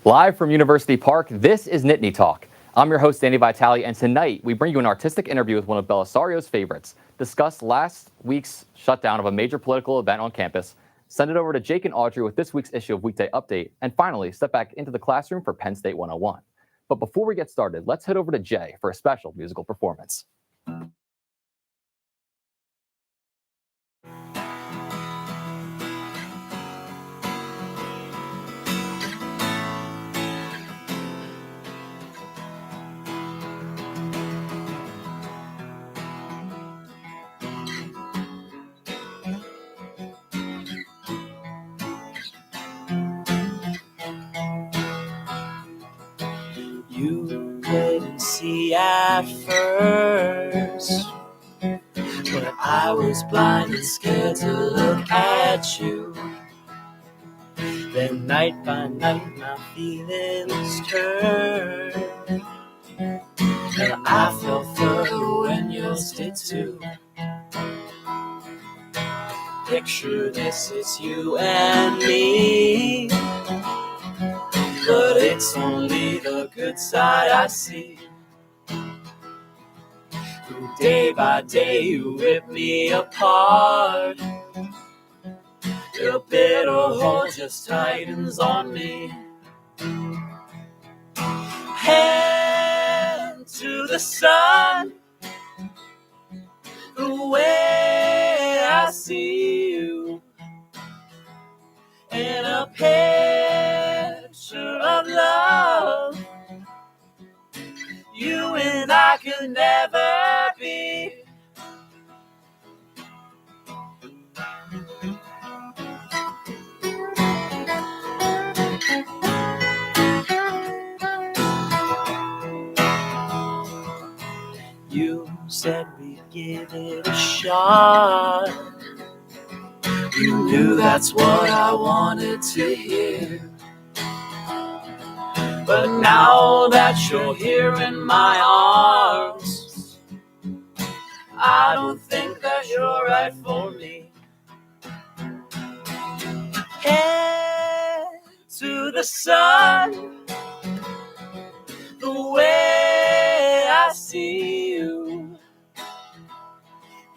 Live from University Park, this is Nittany Talk. I'm your host, Danny Vitale, and tonight we bring you an artistic interview with one of Bellisario's favorites, discuss last week's shutdown of a major political event on campus, send it over to Jake and Audrey with this week's issue of Weekday Update, and finally, step back into the classroom for Penn State 101. But before we get started, let's head over to Jaaye for a special musical performance. You couldn't see at first, but I was blind and scared to look at you. Then night by night my feelings turned, and I fell further when yours did too. Picture this, it's you and me, but it's only the good side I see. Day by day you rip me apart. Your bitter hold just tightens on me. Hand to the sun, the way I see you, and a picture of love you and I could never be. You said we'd give it a shot. You knew that's what I wanted to hear. But now that you're here in my arms, I don't think that you're right for me. Head to the sun, the way I see you,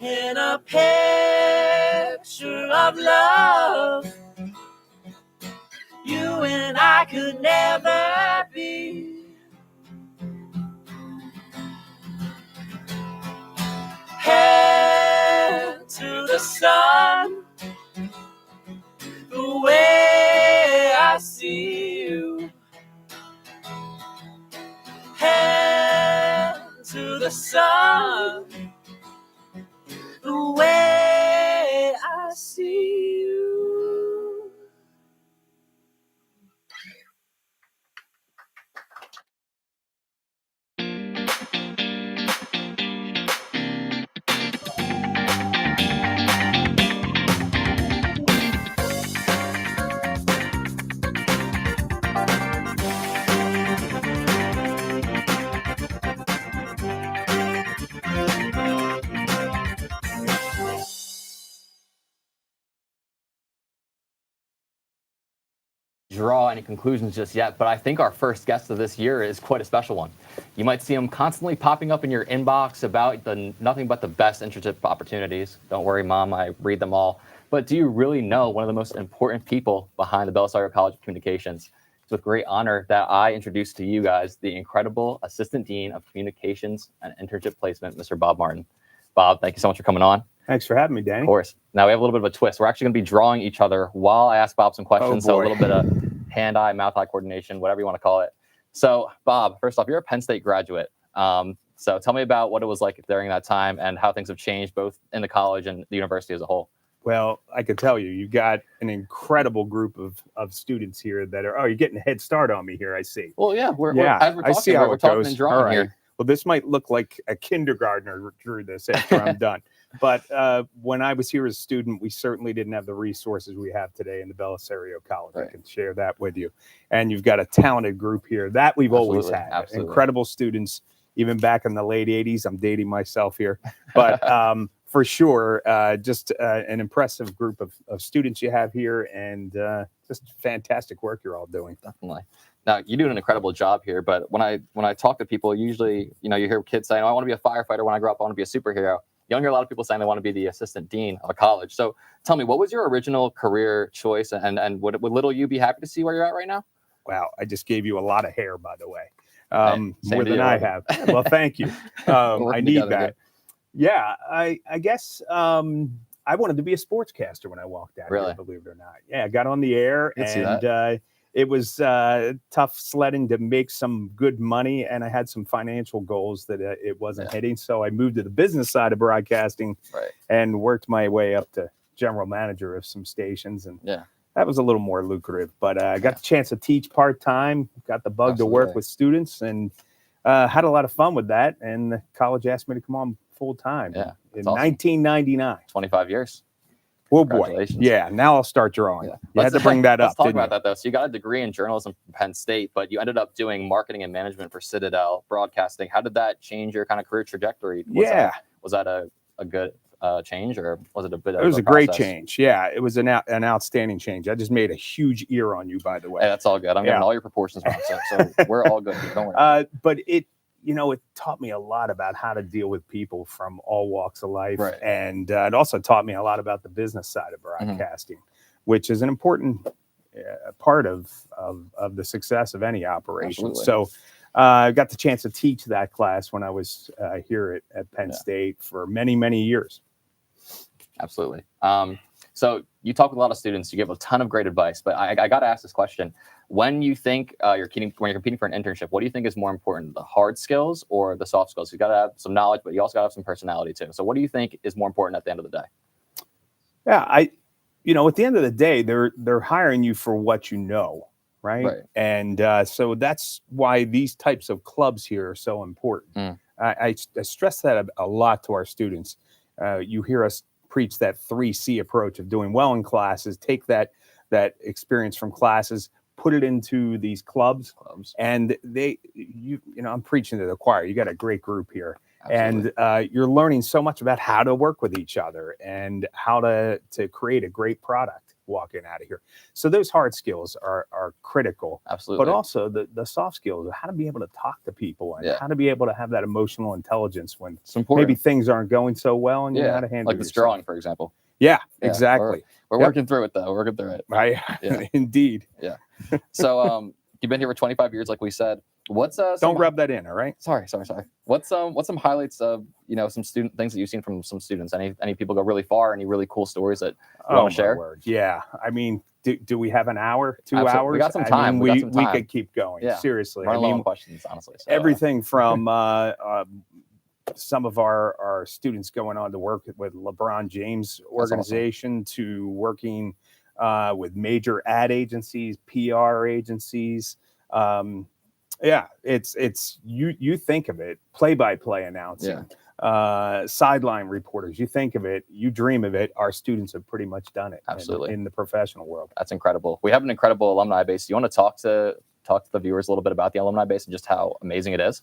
in a picture of love you and I could never be. Head to the sun, the way I see you. Head to the sun, the way I see you. Draw any conclusions just yet, but I think our first guest of this year is quite a special one. You might see him constantly popping up in your inbox about nothing but the best internship opportunities. Don't worry, Mom, I read them all. But do you really know one of the most important people behind the Bellisario College of Communications? It's with great honor that I introduce to you guys the incredible Assistant Dean of Communications and Internship Placement, Mr. Bob Martin. Bob, thank you so much for coming on. Thanks for having me, Danny. Of course. Now we have a little bit of a twist. We're actually going to be drawing each other while I ask Bob some questions. So a little bit of hand-eye, mouth-eye coordination, whatever you want to call it. So Bob, first off, you're a Penn State graduate. So tell me about what it was like during that time and how things have changed both in the college and the university as a whole. Well, I can tell you, you've got an incredible group of students here that are, you're getting a head start on me here, I see. Well, yeah, I see how we're it talking goes. and drawing All right. here. Well, this might look like a kindergartner drew this after I'm done. But when I was here as a student, we certainly didn't have the resources we have today in the Bellisario College. Right. I can share that with you. And you've got a talented group here that we've always had. Absolutely. Incredible students, even back in the late 80s. I'm dating myself here. But for sure. Just an impressive group of students you have here, and just fantastic work you're all doing. Definitely. Now, you do an incredible job here, but when I talk to people, usually, you hear kids saying, "Oh, I want to be a firefighter when I grow up. I want to be a superhero." You don't hear a lot of people saying they want to be the assistant dean of a college. So tell me, what was your original career choice, and would little you be happy to see where you're at right now? Wow, I just gave you a lot of hair, by the way. to More than you, I buddy. have. Well, thank you. I working need together that. here. Yeah, I guess I wanted to be a sportscaster when I walked out Really? here, believe it or not. Yeah, I got on the air, I can see and it was tough sledding to make some good money, and I had some financial goals that it wasn't hitting. So I moved to the business side of broadcasting, and worked my way up to general manager of some stations, and that was a little more lucrative. But I got the chance to teach part-time, got the bug to work with students, and had a lot of fun with that. And the college asked me to come on full-time in awesome. 1999. 25 years. Oh boy. Yeah, now I'll start drawing. You had to bring that up. Let's talk about that, though. So you got a degree in journalism from Penn State, but you ended up doing marketing and management for Citadel Broadcasting. How did that change your kind of career trajectory? Was that a good change, or was it a bit of It was a great process? change. Yeah, it was an outstanding change. I just made a huge ear on you, by the way. Hey, that's all good. I'm getting all your proportions wrong, so we're all good here. Don't worry. But it taught me a lot about how to deal with people from all walks of life. And it also taught me a lot about the business side of broadcasting, which is an important part of the success of any operation. Absolutely. So I got the chance to teach that class when I was here at Penn State for many, many years. Absolutely. So you talk with a lot of students, you give a ton of great advice, but I got to ask this question. When you think when you're competing for an internship, what do you think is more important, the hard skills or the soft skills? You got to have some knowledge, but you also got to have some personality too. So what do you think is more important at the end of the day? Yeah, at the end of the day, they're hiring you for what you know, right? And so that's why these types of clubs here are so important. I stress that a lot to our students. You hear us preach that 3C approach of doing well in classes, take that experience from classes, put it into these clubs. And I'm preaching to the choir. You got a great group here. Absolutely. And you're learning so much about how to work with each other and how to create a great product walking out of here. So those hard skills are critical. Absolutely. But also the soft skills of how to be able to talk to people and how to be able to have that emotional intelligence when maybe things aren't going so well, and you know how to handle like this drawing, for example. Yeah, exactly. We're working through it, though. We're working through it. Indeed. Yeah. So you've been here for 25 years, like we said. What's don't rub that in, all right? Sorry. What's some highlights of some student things that you've seen from some students? Any people go really far? Any really cool stories that you want to share? Word. Yeah, I mean, do we have an hour, 2 Absolutely. hours? We got some time. I mean, we could keep going. Yeah. Seriously. Run along questions, honestly. So, everything from some of our students going on to work with LeBron James organization to working with major ad agencies, PR agencies. It's you think of it, play-by-play announcing, sideline reporters. You think of it, you dream of it. Our students have pretty much done it. Absolutely. in the professional world. That's incredible. We have an incredible alumni base. Do you want to talk to the viewers a little bit about the alumni base and just how amazing it is?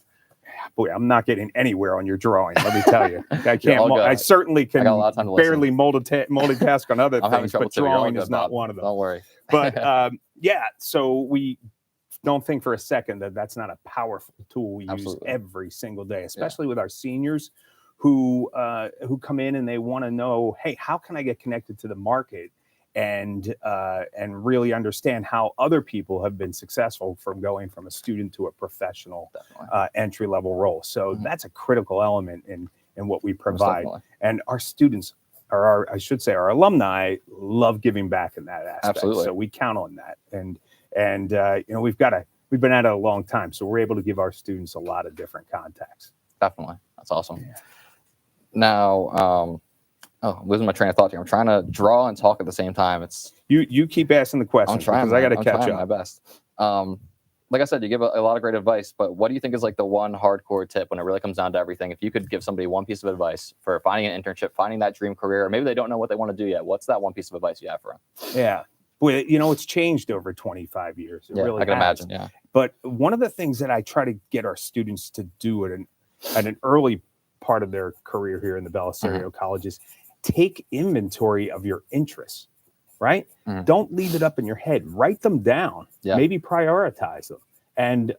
Boy, I'm not getting anywhere on your drawing. Let me tell you, I can't. I certainly can barely multitask on other things, but drawing is not one of them. Don't worry. But so we don't think for a second that that's not a powerful tool we use every single day, especially with our seniors who come in and they want to know, hey, how can I get connected to the market and really understand how other people have been successful from going from a student to a professional entry level role. So that's a critical element in what we provide. And our students, or our alumni, love giving back in that aspect. Absolutely. So we count on that. And we've been at it a long time, so we're able to give our students a lot of different contacts. Definitely. That's awesome. Yeah. Now, I'm losing my train of thought here. I'm trying to draw and talk at the same time. It's you keep asking the questions because I got to catch up. My best. Like I said, you give a lot of great advice, but what do you think is like the one hardcore tip when it really comes down to everything? If you could give somebody one piece of advice for finding an internship, finding that dream career, or maybe they don't know what they want to do yet, what's that one piece of advice you have for them? Yeah. Well, it's changed over 25 years. It really I can has. imagine. Yeah. But one of the things that I try to get our students to do at an early part of their career here in the Bellisario colleges. Take inventory of your interests, right? Don't leave it up in your head. Write them down. Maybe prioritize them, and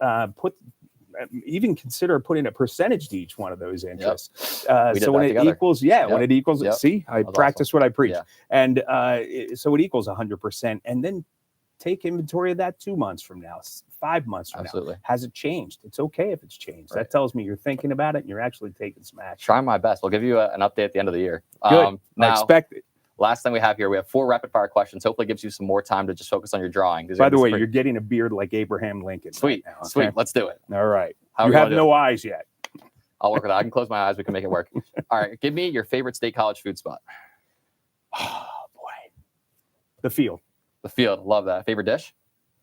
even consider putting a percentage to each one of those interests. So when it equals, when it equals, see, I practice what I preach. And so it equals 100%. And then take inventory of that 2 months from now, 5 months from now. Has it changed? It's okay if it's changed. That tells me you're thinking about it and you're actually taking some action. Trying my best. We'll give you an update at the end of the year. Good. Now, I expect it. Last thing we have here, we have 4 rapid fire questions. Hopefully gives you some more time to just focus on your drawing. By the way, you're getting a beard like Abraham Lincoln. Sweet. Right now, okay? Sweet. Let's do it. All right. You have no eyes yet. I'll work with that. I can close my eyes. We can make it work. All right. Give me your favorite state college food spot. Oh, boy. The Field. The Field. Love that. Favorite dish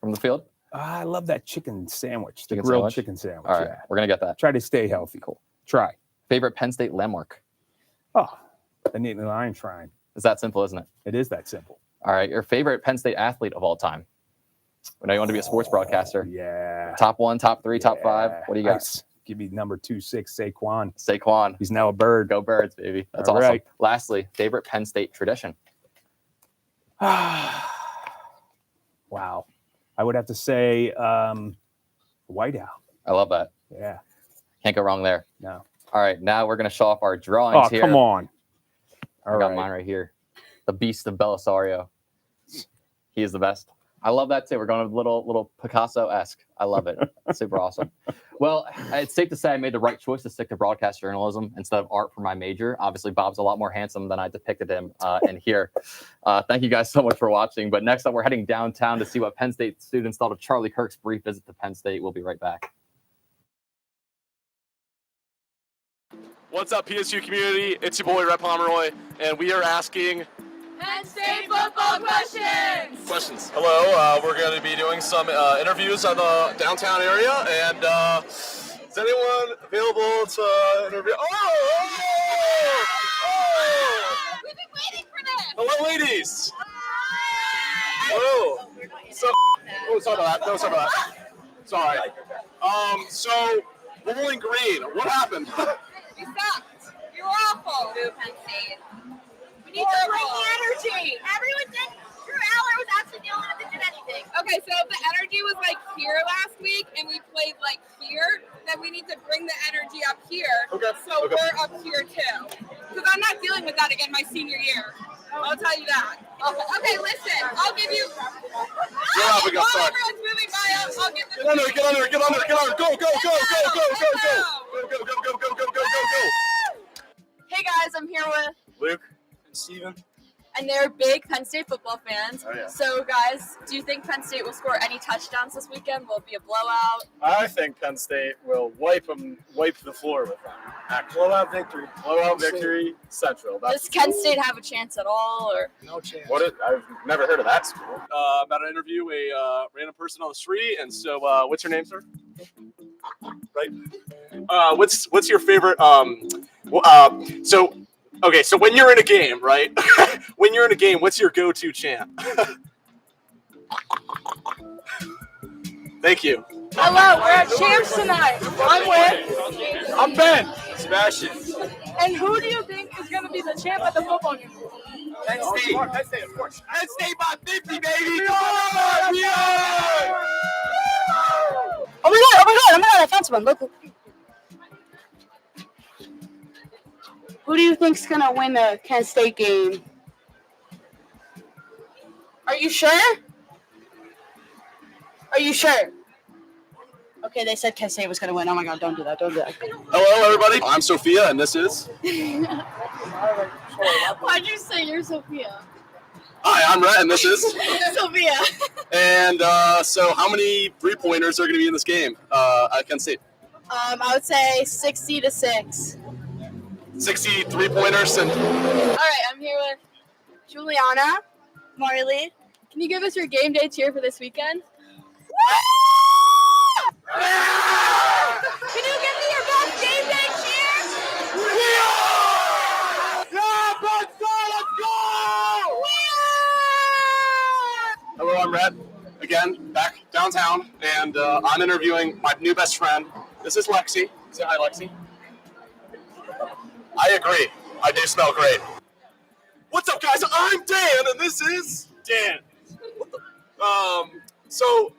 from the Field? I love that chicken sandwich. The grilled chicken sandwich. All right. We're going to get that. Try to stay healthy. Cool. Try. Favorite Penn State landmark? Oh, the Nittany Lion Shrine. It's that simple, isn't it? It is that simple. All right. Your favorite Penn State athlete of all time? I know you want to be a sports broadcaster. Yeah. Top 1, top 3, top 5. What do you got? Give me number 26, Saquon. Saquon. He's now a bird. Go Birds, baby. That's awesome. Right. Lastly, favorite Penn State tradition? Wow. I would have to say whiteout. I love that. Yeah. Can't go wrong there. No. All right. Now we're going to show off our drawings here. Oh, come on. I got mine right here. The Beast of Bellisario. He is the best. I love that too. We're going a little Picasso-esque. I love it. Super awesome. Well, it's safe to say I made the right choice to stick to broadcast journalism instead of art for my major. Obviously, Bob's a lot more handsome than I depicted him in here. Thank you guys so much for watching. But next up, we're heading downtown to see what Penn State students thought of Charlie Kirk's brief visit to Penn State. We'll be right back. What's up, PSU community? It's your boy, Rep Pomeroy, and we are asking Penn State football questions. Hello, we're going to be doing some interviews on the downtown area, and is anyone available to interview? We've been waiting for this. Hello, ladies. Hello. Sorry about that. Sorry. So, Bowling Green, what happened? You sucked. You were awful. Penn State. We need to bring the energy. Everyone did. Drew Aller was actually the only one that did anything. Okay, so if the energy was like here last week and we played like here, then we need to bring the energy up here. Okay. So we're up here too. Because I'm not dealing with that again my senior year. I'll tell you that. Okay, listen. I'll give you. While everyone's moving by us, I'll give them. Get on there. Go. Hey guys, I'm here with Luke and Steven. And they're big Penn State football fans. Oh, yeah. So guys, do you think Penn State will score any touchdowns this weekend? Will it be a blowout? I think Penn State will wipe the floor with them. Blowout victory, Central. Does Penn State have a chance at all, or no chance? I've never heard of that school. About to interview a random person on the street, and so what's your name, sir? Right. What's your favorite? So when you're in a game, right? When you're in a game, what's your go-to chant? Thank you. Hello, we're at Champs tonight. I'm Ben. Sebastian. And who do you think is going to be the champ at the football game? Penn State. Penn State, of course. Penn State by 50, baby. Come on! Yeah! Oh my god, I found someone. Look. Who do you think's gonna win the Penn State game? Are you sure? Okay, they said Penn State was gonna win. Oh my god, don't do that. Hello, everybody. I'm Sophia, and this is. Why'd you say you're Sophia? Hi, I'm Rhett, and this is. Sophia. And so, how many 3-pointers are going to be in this game at Penn State? I would say 60-6. 60 3-pointers and. All right, I'm here with Juliana, Marley. Can you give us your game day cheer for this weekend? Can you give me your best game day cheer? Hello, I'm Rhett. Again, back downtown, and I'm interviewing my new best friend. This is Lexi. Say hi, Lexi. I agree. I do smell great. What's up, guys? I'm Dan, and this is Dan. So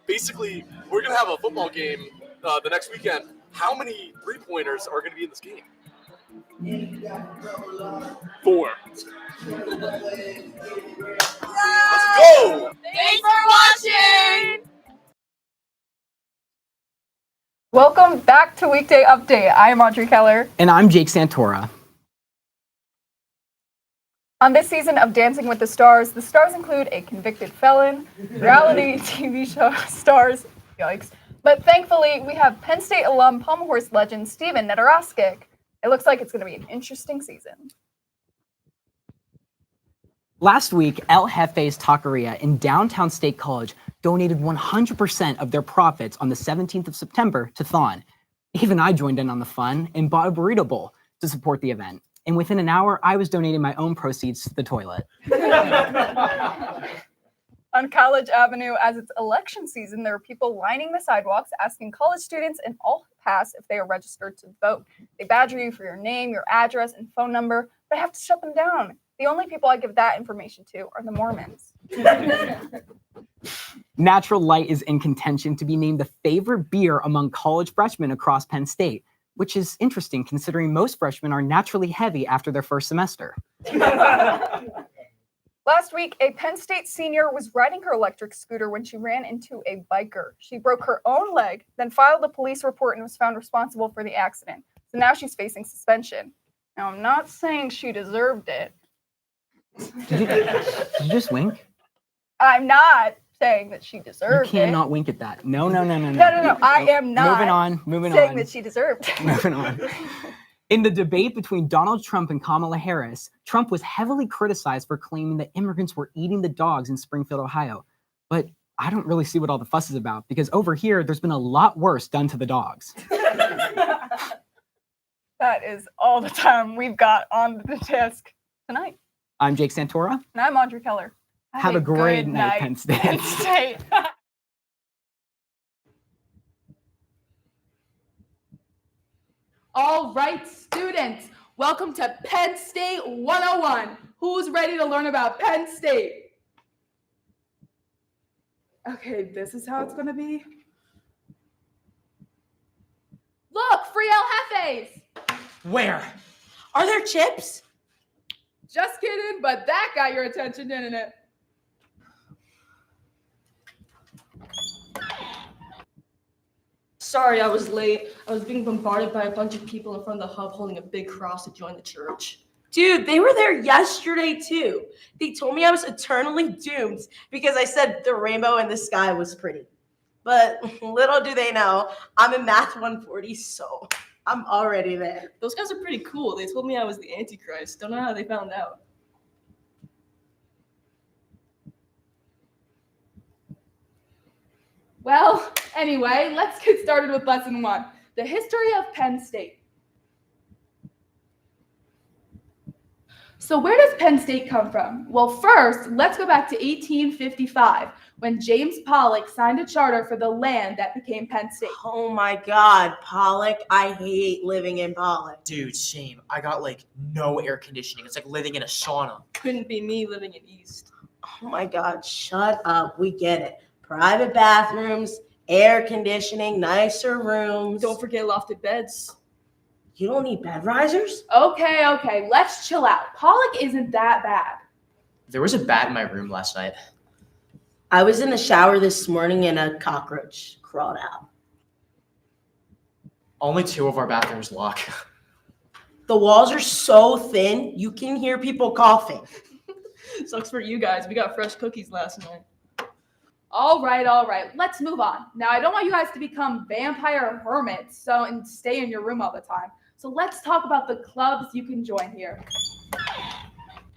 basically, we're gonna have a football game the next weekend. How many 3-pointers are gonna be in this game? 4. Let's go! Thanks for watching! Welcome back to Weekday Update. I am Audrey Keller. And I'm Jake Santora. On this season of Dancing with the Stars include a convicted felon, reality TV show stars, yikes. But thankfully, we have Penn State alum pommel horse legend Steven Netoroskic. It looks like it's going to be an interesting season. Last week, El Jefe's Taqueria in downtown State College donated 100% of their profits on the 17th of September to Thon. Even I joined in on the fun and bought a burrito bowl to support the event. And within an hour, I was donating my own proceeds to the toilet. On College Avenue, as it's election season, there are people lining the sidewalks asking college students and all who pass if they are registered to vote. They badger you for your name, your address, and phone number, but I have to shut them down. The only people I give that information to are the Mormons. Natural Light is in contention to be named the favorite beer among college freshmen across Penn State, which is interesting considering most freshmen are naturally heavy after their first semester. Last week, a Penn State senior was riding her electric scooter when she ran into a biker. She broke her own leg, then filed a police report and was found responsible for the accident. So now she's facing suspension. Now, I'm not saying she deserved it. Did you just wink? I'm not saying that she deserved it. You cannot wink at that. No. No. I am not moving saying on. that she deserved it. Moving on. In the debate between Donald Trump and Kamala Harris, Trump was heavily criticized for claiming that immigrants were eating the dogs in Springfield, Ohio. But I don't really see what all the fuss is about, because over here, there's been a lot worse done to the dogs. That is all the time we've got on the desk tonight. I'm Jake Santora. And I'm Audrey Keller. Have a great good night, Penn State. Penn State. All right, students, welcome to Penn State 101. Who's ready to learn about Penn State? Okay, this is how it's going to be. Look, free El Jefes. Where? Are there chips? Just kidding, but that got your attention, didn't it? Sorry, I was late. I was being bombarded by a bunch of people in front of the hub holding a big cross to join the church. Dude, they were there yesterday too. They told me I was eternally doomed because I said the rainbow in the sky was pretty. But little do they know, I'm in Math 140, so I'm already there. Those guys are pretty cool. They told me I was the Antichrist. Don't know how they found out. Well, anyway, let's get started with lesson 1, the history of Penn State. So where does Penn State come from? Well, first, let's go back to 1855, when James Pollock signed a charter for the land that became Penn State. Oh my God, Pollock. I hate living in Pollock. Dude, same. I got like no air conditioning. It's like living in a sauna. Couldn't be me living in East. Oh my God, shut up. We get it. Private bathrooms, air conditioning, nicer rooms. Don't forget lofted beds. You don't need bed risers? Okay, let's chill out. Pollock isn't that bad. There was a bat in my room last night. I was in the shower this morning and a cockroach crawled out. Only 2 of our bathrooms lock. The walls are so thin, you can hear people coughing. Sucks for you guys. We got fresh cookies last night. All right. Let's move on. Now, I don't want you guys to become vampire hermits and stay in your room all the time. So let's talk about the clubs you can join here.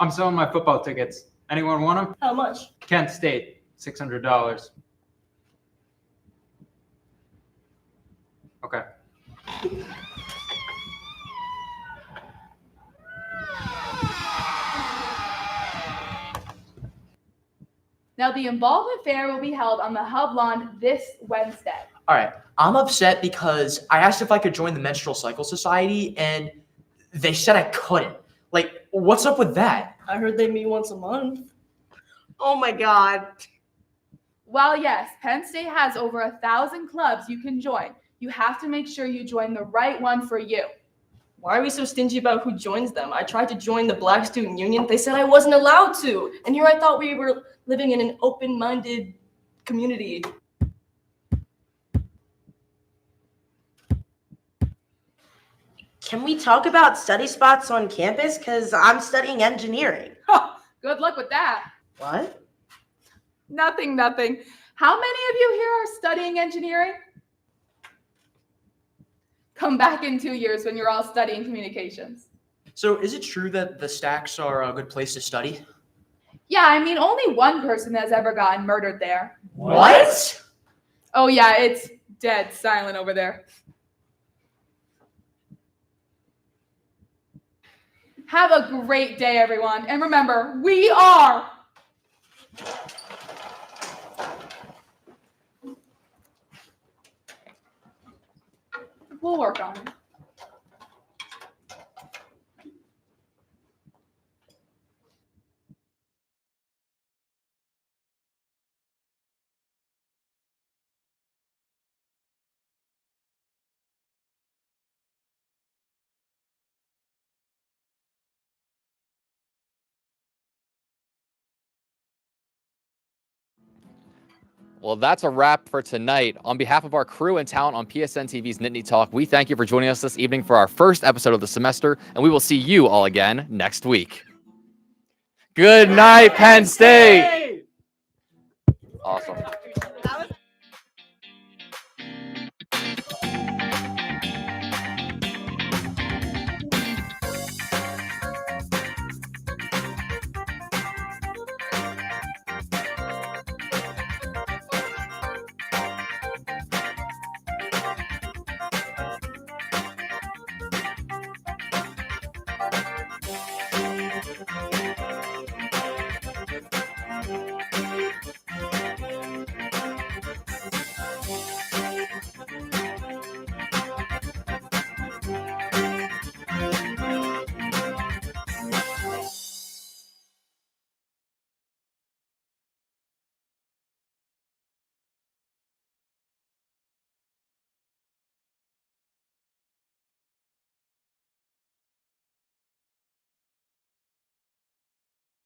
I'm selling my football tickets. Anyone want them? How much? Kent State, $600. Okay. Now, the Involvement Fair will be held on the Hub Lawn this Wednesday. All right. I'm upset because I asked if I could join the Menstrual Cycle Society, and They said I couldn't. Like, what's up with that? I heard they meet once a month. Oh my God. Well, yes, Penn State has over 1,000 clubs you can join. You have to make sure you join the right one for you. Why are we so stingy about who joins them? I tried to join the Black Student Union. They said I wasn't allowed to. And here I thought we were living in an open-minded community. Can we talk about study spots on campus? Because I'm studying engineering. Good luck with that. What? Nothing. How many of you here are studying engineering? Come back in 2 years when you're all studying communications. So is it true that the stacks are a good place to study? Yeah, I mean, only one person has ever gotten murdered there. What? Oh yeah, it's dead silent over there. Have a great day, everyone. And remember, we are... We'll work on it. Well, that's a wrap for tonight. On behalf of our crew and talent on PSN TV's Nittany Talk, we thank you for joining us this evening for our first episode of the semester, and we will see you all again next week. Good night, Penn State! Awesome.